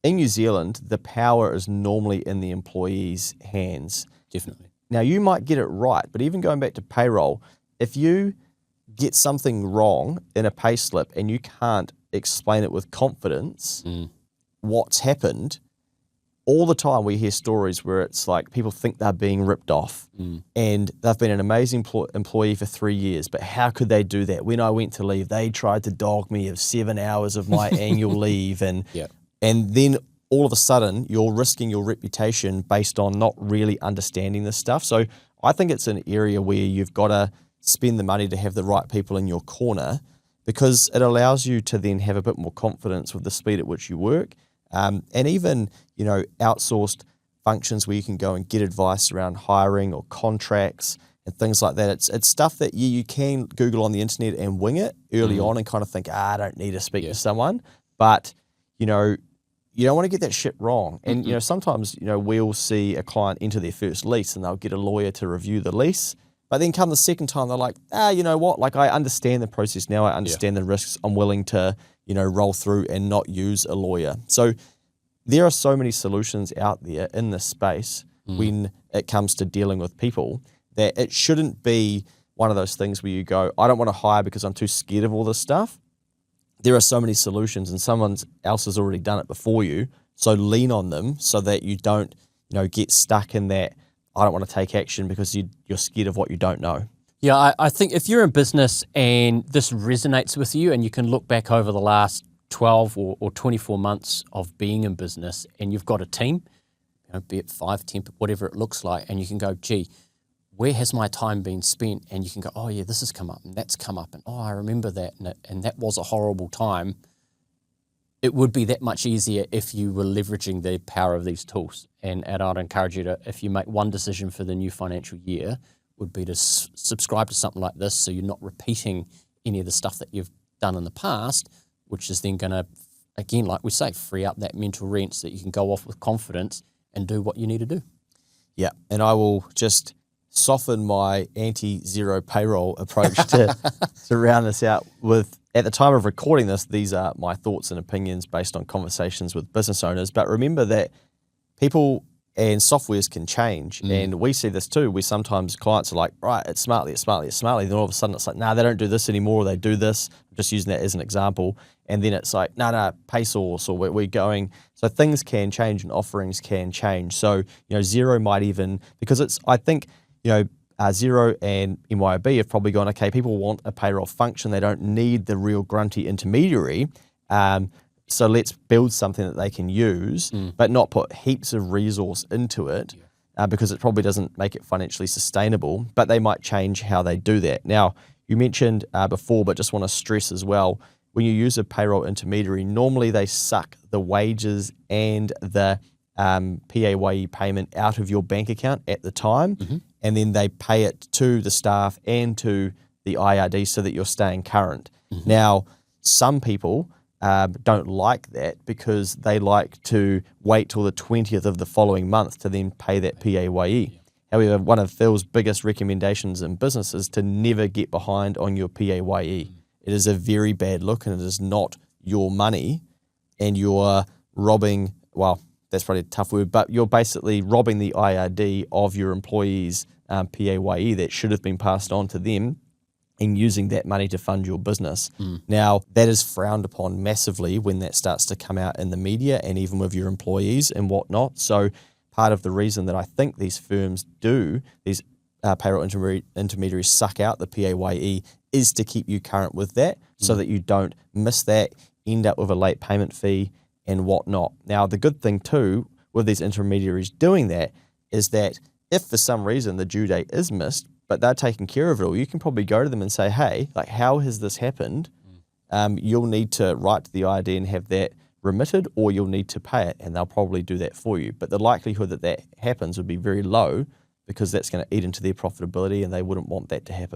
in New Zealand, the power is normally in the employee's hands. Definitely. Now, you might get it right, but even going back to payroll, if you get something wrong in a pay slip and you can't explain it with confidence, what's happened, all the time we hear stories where it's like people think they're being ripped off and they've been an amazing employee for 3 years, but how could they do that? When I went to leave, they tried to dog me of 7 hours of my annual leave, and then all of a sudden you're risking your reputation based on not really understanding this stuff. So I think it's an area where you've got to spend the money to have the right people in your corner, because it allows you to then have a bit more confidence with the speed at which you work. And even, outsourced functions where you can go and get advice around hiring or contracts and things like that. It's stuff that you can Google on the internet and wing it early on and kind of think, I don't need to speak to someone. But, you don't want to get that shit wrong. And, sometimes, we'll see a client enter their first lease and they'll get a lawyer to review the lease. But then come the second time, they're like, you know what? Like, I understand the process now. I understand the risks. I'm willing to, roll through and not use a lawyer. So there are so many solutions out there in this space when it comes to dealing with people, that it shouldn't be one of those things where you go, I don't want to hire because I'm too scared of all this stuff. There are so many solutions and someone else has already done it before you. So lean on them so that you don't, get stuck in that, I don't want to take action because you're scared of what you don't know. Yeah, I think if you're in business and this resonates with you and you can look back over the last 12 or 24 months of being in business and you've got a team, be it 5, 10, whatever it looks like, and you can go, gee, where has my time been spent? And you can go, oh yeah, this has come up and that's come up and oh, I remember that and that was a horrible time. It would be that much easier if you were leveraging the power of these tools. And I'd encourage you to, if you make one decision for the new financial year, would be to subscribe to something like this so you're not repeating any of the stuff that you've done in the past, which is then going to, again, like we say, free up that mental rent so that you can go off with confidence and do what you need to do. Yeah, and I will just soften my anti-zero payroll approach to round this out with, at the time of recording this, these are my thoughts and opinions based on conversations with business owners. But remember that people and softwares can change. And we see this too, where sometimes clients are like, right, it's Smartly. Then all of a sudden it's like, nah, they don't do this anymore, or they do this. I'm just using that as an example. And then it's like, no, PaySource, or we're going. So things can change and offerings can change. So, Xero might even, because I think, Xero and MYOB have probably gone, okay, people want a payroll function. They don't need the real grunty intermediary. So let's build something that they can use, but not put heaps of resource into it because it probably doesn't make it financially sustainable, but they might change how they do that. Now, you mentioned before, but just want to stress as well, when you use a payroll intermediary, normally they suck the wages and the PAYE payment out of your bank account at the time, and then they pay it to the staff and to the IRD so that you're staying current. Now, some people don't like that because they like to wait till the 20th of the following month to then pay that PAYE. However, one of Phil's biggest recommendations in business is to never get behind on your PAYE. It is a very bad look and it is not your money, and you're robbing, well, that's probably a tough word, but you're basically robbing the IRD of your employees' PAYE that should have been passed on to them, and using that money to fund your business. Now, that is frowned upon massively when that starts to come out in the media and even with your employees and whatnot. So part of the reason that I think these firms do, these payroll intermediaries suck out the PAYE, is to keep you current with that so that you don't miss that, end up with a late payment fee and whatnot. Now, the good thing too with these intermediaries doing that is that if for some reason the due date is missed, but they're taking care of it all, you can probably go to them and say, hey, like, how has this happened? You'll need to write to the IRD and have that remitted, or you'll need to pay it, and they'll probably do that for you. But the likelihood that that happens would be very low because that's going to eat into their profitability and they wouldn't want that to happen.